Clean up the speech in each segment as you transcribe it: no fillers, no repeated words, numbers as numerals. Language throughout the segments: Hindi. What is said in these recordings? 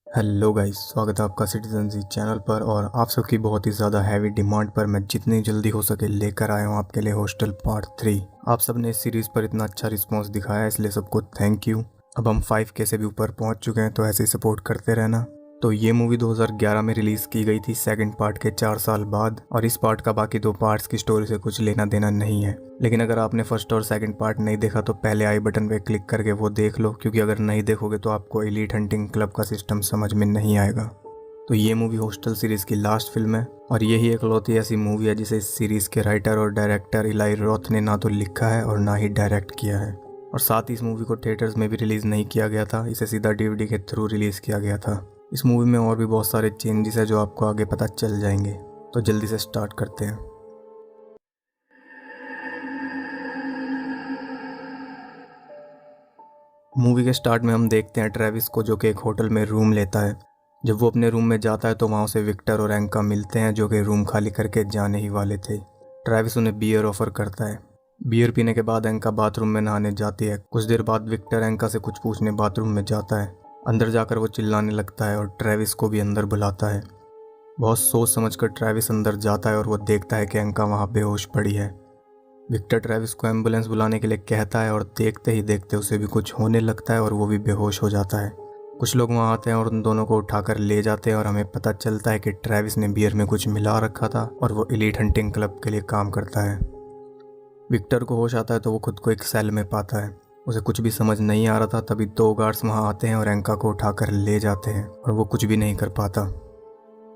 हेलो गाइस, स्वागत है आपका सिटीजन जी चैनल पर। और आप सबकी बहुत ही ज़्यादा हैवी डिमांड पर मैं जितनी जल्दी हो सके लेकर आया हूँ आपके लिए हॉस्टल पार्ट 3। आप सब ने इस सीरीज़ पर इतना अच्छा रिस्पांस दिखाया है, इसलिए सबको थैंक यू। अब हम 5K से भी ऊपर पहुँच चुके हैं, तो ऐसे ही सपोर्ट करते रहना। तो ये मूवी 2011 में रिलीज़ की गई थी, सेकंड पार्ट के 4 साल बाद। और इस पार्ट का बाकी 2 पार्ट्स की स्टोरी से कुछ लेना देना नहीं है। लेकिन अगर आपने फर्स्ट और सेकंड पार्ट नहीं देखा तो पहले आई बटन पे क्लिक करके वो देख लो, क्योंकि अगर नहीं देखोगे तो आपको एलीट हंटिंग क्लब का सिस्टम समझ में नहीं आएगा। तो ये मूवी हॉस्टल सीरीज़ की लास्ट फिल्म है, और यही एकलौती ऐसी मूवी है जिसे इस सीरीज़ के राइटर और डायरेक्टर इलाई रोथ ने ना तो लिखा है और ना ही डायरेक्ट किया है। और साथ ही इस मूवी को थिएटर्स में भी रिलीज़ नहीं किया गया था, इसे सीधा DVD के थ्रू रिलीज़ किया गया था। इस मूवी में और भी बहुत सारे चेंजेस है जो आपको आगे पता चल जाएंगे। तो जल्दी से स्टार्ट करते हैं। मूवी के स्टार्ट में हम देखते हैं ट्रेविस को, जो कि एक होटल में रूम लेता है। जब वो अपने रूम में जाता है तो वहाँ उसे विक्टर और एंका मिलते हैं, जो कि रूम खाली करके जाने ही वाले थे। ट्रेविस उन्हें बियर ऑफर करता है। बियर पीने के बाद एंका बाथरूम में नहाने जाती है। कुछ देर बाद विक्टर एंका से कुछ पूछने बाथरूम में जाता है। अंदर जाकर वो चिल्लाने लगता है और ट्रेविस को भी अंदर बुलाता है। बहुत सोच समझकर ट्रेविस अंदर जाता है और वो देखता है कि एंका वहाँ बेहोश पड़ी है। विक्टर ट्रेविस को एम्बुलेंस बुलाने के लिए कहता है और देखते ही देखते उसे भी कुछ होने लगता है और वो भी बेहोश हो जाता है। कुछ लोग वहाँ आते हैं और उन दोनों को उठाकर ले जाते हैं और हमें पता चलता है कि ट्रेविस ने बियर में कुछ मिला रखा था और वो एलीट हंटिंग क्लब के लिए काम करता है। विक्टर को होश आता है तो वो खुद को एक सेल में पाता है। उसे कुछ भी समझ नहीं आ रहा था, तभी 2 गार्ड्स वहाँ आते हैं और एंका को उठाकर ले जाते हैं और वो कुछ भी नहीं कर पाता।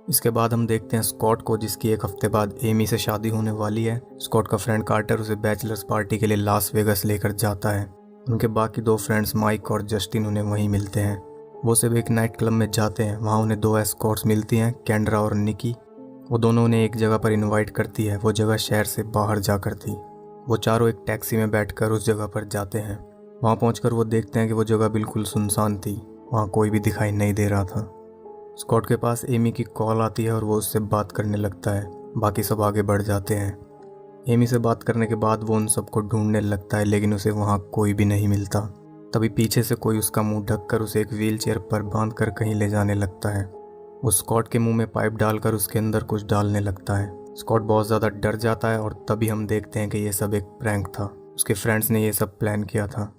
इसके बाद हम देखते हैं स्कॉट को, जिसकी 1 हफ्ते बाद एमी से शादी होने वाली है। स्कॉट का फ्रेंड कार्टर उसे बैचलर्स पार्टी के लिए लास वेगस लेकर जाता है। उनके बाकी 2 फ्रेंड्स माइक और जस्टिन उन्हें वहीं मिलते हैं। वो सिर्फ एक नाइट क्लब में जाते हैं। वहाँ उन्हें 2 एस्कॉर्ट्स मिलती हैं, कैंड्रा और निकी। वो दोनों उन्हें एक जगह पर इनवाइट करती है। वो जगह शहर से बाहर जाकर थी। वो चारों एक टैक्सी में बैठकर उस जगह पर जाते हैं। वहाँ पहुँचकर वो देखते हैं कि वो जगह बिल्कुल सुनसान थी, वहाँ कोई भी दिखाई नहीं दे रहा था। स्कॉट के पास एमी की कॉल आती है और वो उससे बात करने लगता है। बाकी सब आगे बढ़ जाते हैं। एमी से बात करने के बाद वो उन सबको ढूंढने लगता है, लेकिन उसे वहाँ कोई भी नहीं मिलता। तभी पीछे से कोई उसका मुंह ढककर उसे एक व्हील चेयर पर बांध कर कहीं ले जाने लगता है। वो स्कॉट के मुंह में पाइप डालकर उसके अंदर कुछ डालने लगता है। स्कॉट बहुत ज़्यादा डर जाता है और तभी हम देखते हैं कि ये सब एक प्रैंक था। उसके फ्रेंड्स ने ये सब प्लान किया था।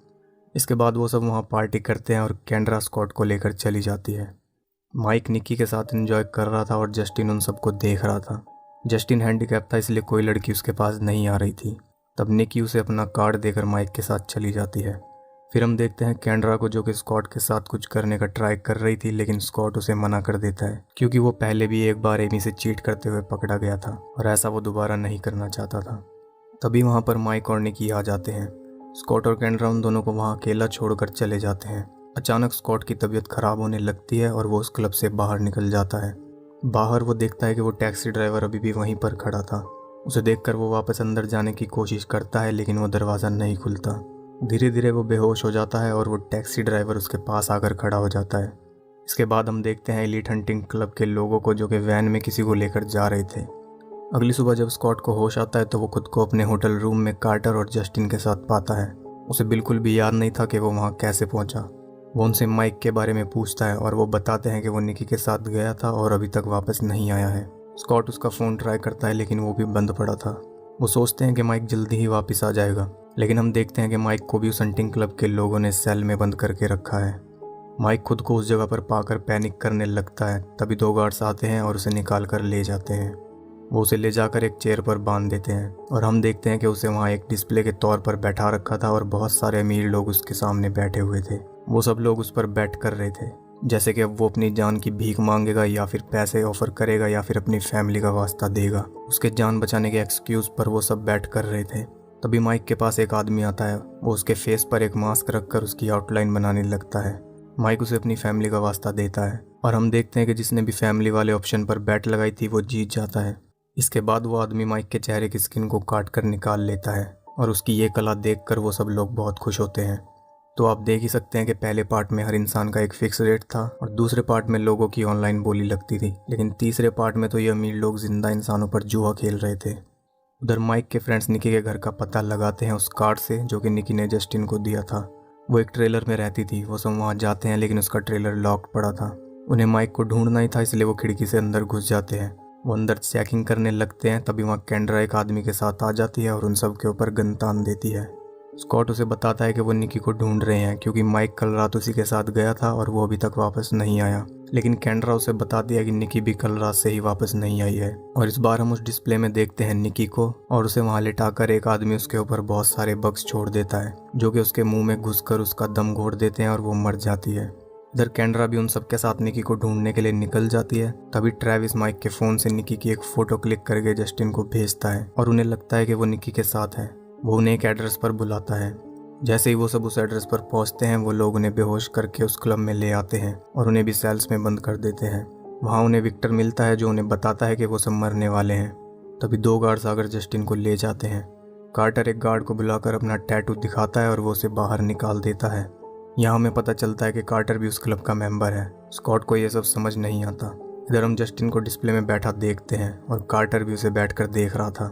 इसके बाद वो सब वहाँ पार्टी करते हैं और कैंड्रा स्कॉट को लेकर चली जाती है। माइक निकी के साथ एंजॉय कर रहा था और जस्टिन उन सबको देख रहा था। जस्टिन हैंडीकैप था, इसलिए कोई लड़की उसके पास नहीं आ रही थी। तब निकी उसे अपना कार्ड देकर माइक के साथ चली जाती है। फिर हम देखते हैं कैंड्रा को, जो कि स्कॉट के साथ कुछ करने का ट्राई कर रही थी, लेकिन स्कॉट उसे मना कर देता है, क्योंकि वो पहले भी एक बार एमी से चीट करते हुए पकड़ा गया था और ऐसा वो दोबारा नहीं करना चाहता था। तभी वहाँ पर माइक और निकी आ जाते हैं। स्कॉट और कैंड्रा उन दोनों को वहाँ अकेला छोड़कर चले जाते हैं। अचानक स्कॉट की तबीयत खराब होने लगती है और वो उस क्लब से बाहर निकल जाता है। बाहर वो देखता है कि वो टैक्सी ड्राइवर अभी भी वहीं पर खड़ा था। उसे देखकर वो वापस अंदर जाने की कोशिश करता है, लेकिन वो दरवाज़ा नहीं खुलता। धीरे धीरे वो बेहोश हो जाता है और वो टैक्सी ड्राइवर उसके पास आकर खड़ा हो जाता है। इसके बाद हम देखते हैं एलीट हंटिंग क्लब के लोगों को, जो कि वैन में किसी को लेकर जा रहे थे। अगली सुबह जब स्कॉट को होश आता है तो वो खुद को अपने होटल रूम में कार्टर और जस्टिन के साथ पाता है। उसे बिल्कुल भी याद नहीं था कि वो वहाँ कैसे पहुँचा। वो उनसे माइक के बारे में पूछता है और वो बताते हैं कि वो निकी के साथ गया था और अभी तक वापस नहीं आया है। स्कॉट उसका फ़ोन ट्राई करता है, लेकिन वो भी बंद पड़ा था। वो सोचते हैं कि माइक जल्दी ही वापस आ जाएगा, लेकिन हम देखते हैं कि माइक को भी उस हंटिंग क्लब के लोगों ने सेल में बंद करके रखा है। माइक खुद को उस जगह पर पाकर पैनिक करने लगता है। तभी 2 गार्ड्स आते हैं और उसे निकाल कर ले जाते हैं। वो उसे ले जाकर एक चेयर पर बांध देते हैं और हम देखते हैं कि उसे वहाँ एक डिस्प्ले के तौर पर बैठा रखा था और बहुत सारे अमीर लोग उसके सामने बैठे हुए थे। वो सब लोग उस पर बैठ कर रहे थे, जैसे कि अब वो अपनी जान की भीख मांगेगा या फिर पैसे ऑफर करेगा या फिर अपनी फैमिली का वास्ता देगा। उसके जान बचाने के एक्सक्यूज़ पर वो सब बैठ कर रहे थे। तभी माइक के पास एक आदमी आता है। वो उसके फेस पर एक मास्क रखकर उसकी आउटलाइन बनाने लगता है। माइक उसे अपनी फैमिली का वास्ता देता है और हम देखते हैं कि जिसने भी फैमिली वाले ऑप्शन पर बैट लगाई थी वो जीत जाता है। इसके बाद वो आदमी माइक के चेहरे की स्किन को काट कर निकाल लेता है और उसकी ये कला देखकर वो सब लोग बहुत खुश होते हैं। तो आप देख ही सकते हैं कि पहले पार्ट में हर इंसान का एक फिक्स रेट था और दूसरे पार्ट में लोगों की ऑनलाइन बोली लगती थी, लेकिन तीसरे पार्ट में तो ये अमीर लोग जिंदा इंसानों पर जुआ खेल रहे थे। उधर माइक के फ्रेंड्स निकी के घर का पता लगाते हैं उस कार्ड से, जो कि निकी ने जस्टिन को दिया था। वो एक ट्रेलर में रहती थी। वो सब वहाँ जाते हैं, लेकिन उसका ट्रेलर लॉक्ड पड़ा था। उन्हें माइक को ढूंढना ही था, इसलिए वो खिड़की से अंदर घुस जाते हैं। वो अंदर चेकिंग करने लगते हैं, तभी वहाँ केंड्रा एक आदमी के साथ आ जाती है और उन सब के ऊपर गन तान देती है। स्कॉट उसे बताता है कि वो निकी को ढूंढ रहे हैं क्योंकि माइक कल रात उसी के साथ गया था और वो अभी तक वापस नहीं आया। लेकिन केंड्रा उसे बता दिया कि निकी भी कल रात से ही वापस नहीं आई है। और इस बार हम उस डिस्प्ले में देखते हैं निकी को, और उसे वहाँ लिटाकर एक आदमी उसके ऊपर बहुत सारे बग्स छोड़ देता है जो कि उसके मुंह में घुसकर उसका दम घोट देते हैं और वो मर जाती है। इधर केंड्रा भी उन सबके साथ निकी को ढूंढने के लिए निकल जाती है। तभी ट्रेविस माइक के फोन से निकी की एक फोटो क्लिक करके जस्टिन को भेजता है और उन्हें लगता है कि वो निकी के साथ है। वो उन्हें एक एड्रेस पर बुलाता है। जैसे ही वो सब उस एड्रेस पर पहुंचते हैं, वो लोग उन्हें बेहोश करके उस क्लब में ले आते हैं और उन्हें भी सेल्स में बंद कर देते हैं। वहाँ उन्हें विक्टर मिलता है जो उन्हें बताता है कि वो सब मरने वाले हैं। तभी 2 गार्ड्स आकर जस्टिन को ले जाते हैं। कार्टर एक गार्ड को बुलाकर अपना टैटू दिखाता है और वो उसे बाहर निकाल देता है। यहाँ हमें पता चलता है कि कार्टर भी उस क्लब का मेंबर है। स्कॉट को ये सब समझ नहीं आता। इधर हम जस्टिन को डिस्प्ले में बैठा देखते हैं और कार्टर भी उसे बैठकर देख रहा था।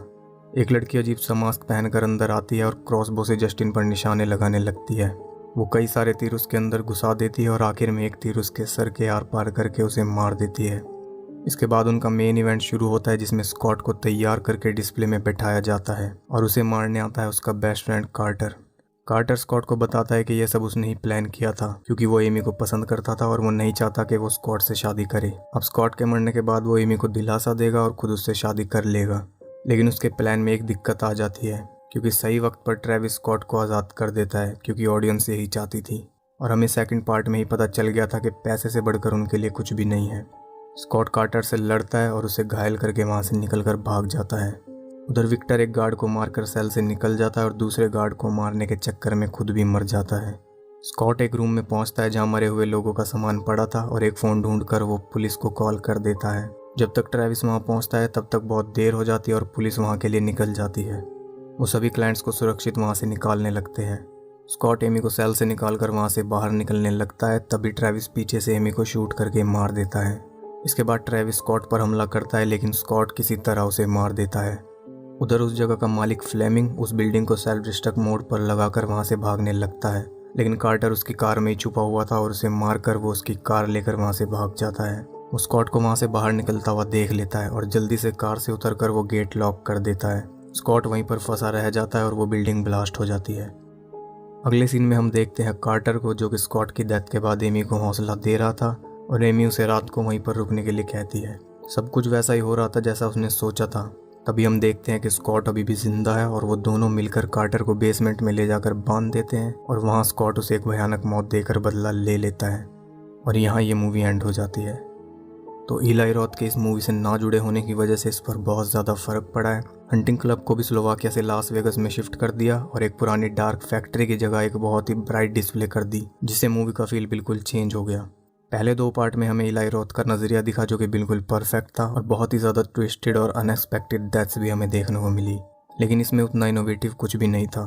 एक लड़की अजीब सा मास्क पहनकर अंदर आती है और क्रॉसबो से जस्टिन पर निशाने लगाने लगती है। वो कई सारे तीर उसके अंदर घुसा देती है और आखिर में एक तीर उसके सर के आर पार करके उसे मार देती है। इसके बाद उनका मेन इवेंट शुरू होता है जिसमें स्कॉट को तैयार करके डिस्प्ले में बैठाया जाता है और उसे मारने आता है उसका best friend Carter. Carter Scott को बताता है कि यह सब उसने ही प्लान किया था क्योंकि वो एमी को पसंद करता था और वो नहीं चाहता कि वो स्कॉट से शादी करे। अब स्कॉट के मरने के बाद वो एमी को दिलासा देगा और खुद उससे शादी कर लेगा। लेकिन उसके प्लान में एक दिक्कत आ जाती है क्योंकि सही वक्त पर ट्रेविस स्कॉट को आज़ाद कर देता है क्योंकि ऑडियंस यही चाहती थी। और हमें सेकंड पार्ट में ही पता चल गया था कि पैसे से बढ़कर उनके लिए कुछ भी नहीं है। स्कॉट कार्टर से लड़ता है और उसे घायल करके वहाँ से निकलकर भाग जाता है। उधर विक्टर एक गार्ड को मारकर सेल से निकल जाता है और दूसरे गार्ड को मारने के चक्कर में खुद भी मर जाता है। स्कॉट एक रूम में पहुंचता है जहां मरे हुए लोगों का सामान पड़ा था और एक फ़ोन ढूंढकर वो पुलिस को कॉल कर देता है। जब तक ट्रेविस वहां पहुंचता है तब तक बहुत देर हो जाती है और पुलिस वहां के लिए निकल जाती है। वो सभी क्लाइंट्स को सुरक्षित वहां से निकालने लगते हैं। स्कॉट एमी को सेल से निकालकर वहां से बाहर निकलने लगता है, तभी ट्रेविस पीछे से एमी को शूट करके मार देता है। इसके बाद ट्रेविस स्कॉट पर हमला करता है लेकिन स्कॉट किसी तरह उसे मार देता है। उधर उस जगह का मालिक फ्लेमिंग उस बिल्डिंग को सेल्फ डिस्ट्रक्ट मोड पर लगाकर वहां से भागने लगता है, लेकिन कार्टर उसकी कार में ही छुपा हुआ था और उसे मारकर वो उसकी कार लेकर वहां से भाग जाता है। वो स्कॉट को वहां से बाहर निकलता हुआ देख लेता है और जल्दी से कार से उतरकर वो गेट लॉक कर देता है। स्कॉट वहीं पर फंसा रह जाता है और वो बिल्डिंग ब्लास्ट हो जाती है। अगले सीन में हम देखते हैं कार्टर को जो कि स्कॉट की डेथ के बाद एमी को हौसला दे रहा था और एमी उसे रात को वहीं पर रुकने के लिए कहती है। सब कुछ वैसा ही हो रहा था जैसा उसने सोचा था। तभी हम देखते हैं कि स्कॉट अभी भी जिंदा है और वो दोनों मिलकर कार्टर को बेसमेंट में ले जाकर बांध देते हैं और वहाँ स्कॉट उसे एक भयानक मौत देकर बदला ले लेता है और यहाँ ये मूवी एंड हो जाती है। तो इलाई रॉथ के इस मूवी से ना जुड़े होने की वजह से इस पर बहुत ज़्यादा फर्क पड़ा है। हंटिंग क्लब को भी स्लोवाकिया से लास वेगस में शिफ्ट कर दिया और एक पुरानी डार्क फैक्ट्री की जगह एक बहुत ही ब्राइट डिस्प्ले कर दी, जिससे मूवी का फील बिल्कुल चेंज हो गया। पहले 2 पार्ट में हमें इलाई रॉथ का नज़रिया दिखा जो कि बिल्कुल परफेक्ट था और बहुत ही ज़्यादा ट्विस्टेड और अनएक्सपेक्टेड डेथ्स भी हमें देखने को मिली, लेकिन इसमें उतना इनोवेटिव कुछ भी नहीं था।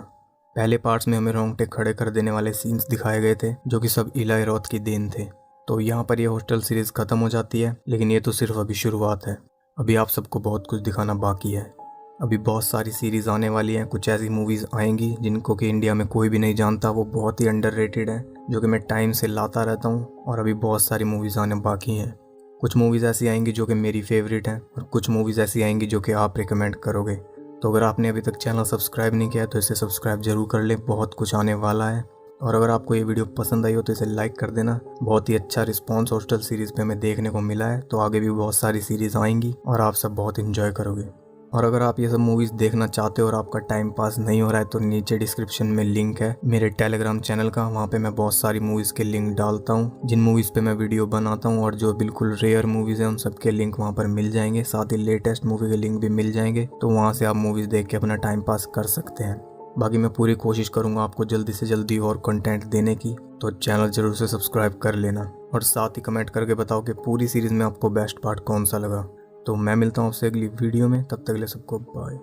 पहले पार्ट्स में हमें रोंगटे खड़े कर देने वाले सीन्स दिखाए गए थे जो कि सब इलाई रॉथ की देन थे। तो यहाँ पर यह हॉस्टल सीरीज़ ख़त्म हो जाती है, लेकिन ये तो सिर्फ अभी शुरुआत है। अभी आप सबको बहुत कुछ दिखाना बाकी है। अभी बहुत सारी सीरीज़ आने वाली हैं। कुछ ऐसी मूवीज़ आएंगी जिनको कि इंडिया में कोई भी नहीं जानता, वो बहुत ही अंडररेटेड है, जो कि मैं टाइम से लाता रहता हूँ। और अभी बहुत सारी मूवीज़ आने बाकी हैं। कुछ मूवीज़ ऐसी आएंगी जो कि मेरी फेवरेट हैं और कुछ मूवीज़ ऐसी आएंगी जो कि आप रिकमेंड करोगे। तो अगर आपने अभी तक चैनल सब्सक्राइब नहीं किया है तो इसे सब्सक्राइब जरूर कर लें, बहुत कुछ आने वाला है। और अगर आपको ये वीडियो पसंद आई हो तो इसे लाइक कर देना। बहुत ही अच्छा रिस्पॉन्स हॉस्टल सीरीज़ पे हमें देखने को मिला है, तो आगे भी बहुत सारी सीरीज़ आएंगी और आप सब बहुत इन्जॉय करोगे। और अगर आप ये सब मूवीज़ देखना चाहते हो और आपका टाइम पास नहीं हो रहा है तो नीचे डिस्क्रिप्शन में लिंक है मेरे टेलीग्राम चैनल का। वहाँ पे मैं बहुत सारी मूवीज़ के लिंक डालता हूँ, जिन मूवीज़ पे मैं वीडियो बनाता हूँ, और जो बिल्कुल रेयर मूवीज़ हैं उन सब के लिंक वहाँ पर मिल जाएंगे। साथ ही लेटेस्ट मूवी के लिंक भी मिल जाएंगे, तो वहाँ से आप मूवीज़ देख के अपना टाइम पास कर सकते हैं। बाकी मैं पूरी कोशिश करूँगा आपको जल्दी से जल्दी और कंटेंट देने की, तो चैनल ज़रूर से सब्सक्राइब कर लेना और साथ ही कमेंट करके बताओ कि पूरी सीरीज़ में आपको बेस्ट पार्ट कौन सा लगा। तो मैं मिलता हूँ आपसे अगली वीडियो में, तब तक के लिए सबको बाय।